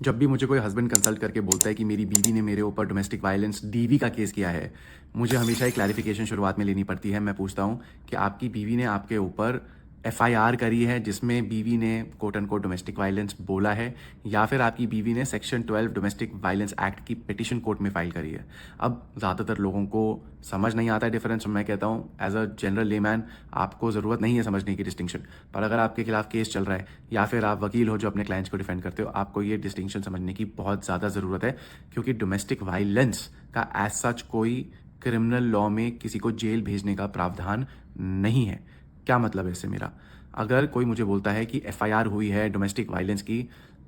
जब भी मुझे कोई हस्बैंड कंसल्ट करके बोलता है कि मेरी बीवी ने मेरे ऊपर डोमेस्टिक वायलेंस डीवी का केस किया है, मुझे हमेशा एक क्लैरिफिकेशन शुरुआत में लेनी पड़ती है। मैं पूछता हूँ कि आपकी बीवी ने आपके ऊपर एफआईआर करी है जिसमें बीवी ने कोट अनकोट डोमेस्टिक वायलेंस बोला है, या फिर आपकी बीवी ने सेक्शन 12 डोमेस्टिक वायलेंस एक्ट की पिटिशन कोर्ट में फाइल करी है। अब ज़्यादातर लोगों को समझ नहीं आता है डिफरेंस। मैं कहता हूँ एज अ जनरल लेमैन आपको ज़रूरत नहीं है समझने की डिस्टिंक्शन, पर अगर आपके खिलाफ केस चल रहा है या फिर आप वकील हो जो अपने क्लाइंट्स को डिफेंड करते हो, आपको ये डिस्टिंक्शन समझने की बहुत ज़्यादा ज़रूरत है। क्योंकि डोमेस्टिक वायलेंस का एज सच कोई क्रिमिनल लॉ में किसी को जेल भेजने का प्रावधान नहीं है। क्या मतलब है इससे मेरा? अगर कोई मुझे बोलता है कि एफआईआर हुई है डोमेस्टिक वायलेंस की,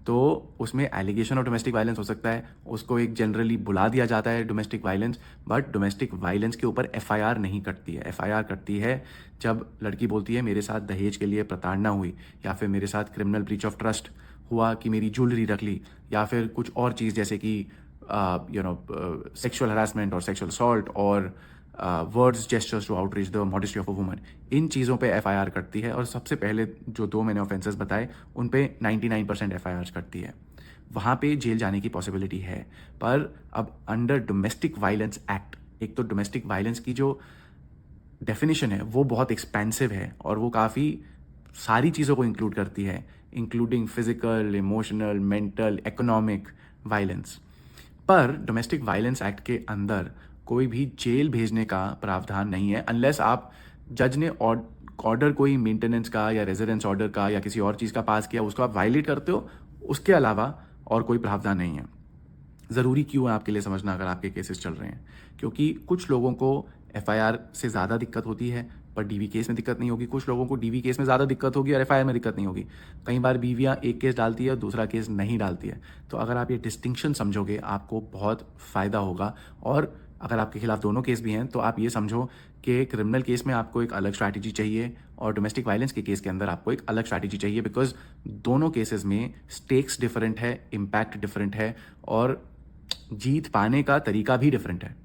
तो उसमें एलिगेशन ऑफ डोमेस्टिक वायलेंस हो सकता है, उसको एक जनरली बुला दिया जाता है domestic violence, but domestic violence के ऊपर एफआईआर नहीं कटती है। एफआईआर कटती है जब लड़की बोलती है मेरे साथ दहेज के लिए प्रताड़ना हुई, या फिर मेरे साथ क्रिमिनल ब्रीच ऑफ ट्रस्ट हुआ कि मेरी ज्वेलरी रख ली, या फिर कुछ और चीज़ जैसे कि सेक्सुअल हरासमेंट और सेक्सुअल असॉल्ट और words gestures to outreach the modesty of a woman. इन चीज़ों पे एफआईआर करती है, और सबसे पहले जो दो मैंने ऑफेंसेस बताए उन पे 99% एफआईआर करती है। वहाँ पे जेल जाने की पॉसिबिलिटी है। पर अब अंडर डोमेस्टिक वायलेंस एक्ट, एक तो डोमेस्टिक वायलेंस की जो डेफिनेशन है वो बहुत एक्सपेंसिव है और वो काफ़ी सारी चीज़ों को इंक्लूड करती है, including physical, emotional, mental, economic violence. पर डोमेस्टिक वायलेंस एक्ट के अंदर कोई भी जेल भेजने का प्रावधान नहीं है, अनलेस आप जज ने ऑर्डर कोई मेंटेनेंस का या रेजिडेंस ऑर्डर का या किसी और चीज़ का पास किया, उसको आप वायलेट करते हो, उसके अलावा और कोई प्रावधान नहीं है। ज़रूरी क्यों है आपके लिए समझना अगर आपके केसेस चल रहे हैं? क्योंकि कुछ लोगों को एफआईआर से ज़्यादा दिक्कत होती है पर डीवी केस में दिक्कत नहीं होगी, कुछ लोगों को डीवी केस में ज़्यादा दिक्कत होगी और एफआईआर में दिक्कत नहीं होगी। कई बार बीवियाँ एक केस डालती है, दूसरा केस नहीं डालती है। तो अगर आप ये डिस्टिंक्शन समझोगे आपको बहुत फ़ायदा होगा। और अगर आपके खिलाफ दोनों केस भी हैं तो आप ये समझो कि क्रिमिनल केस में आपको एक अलग स्ट्रैटेजी चाहिए और डोमेस्टिक वायलेंस के केस के अंदर आपको एक अलग स्ट्रैटेजी चाहिए, बिकॉज दोनों केसेस में स्टेक्स डिफरेंट है, इम्पैक्ट डिफरेंट है और जीत पाने का तरीका भी डिफरेंट है।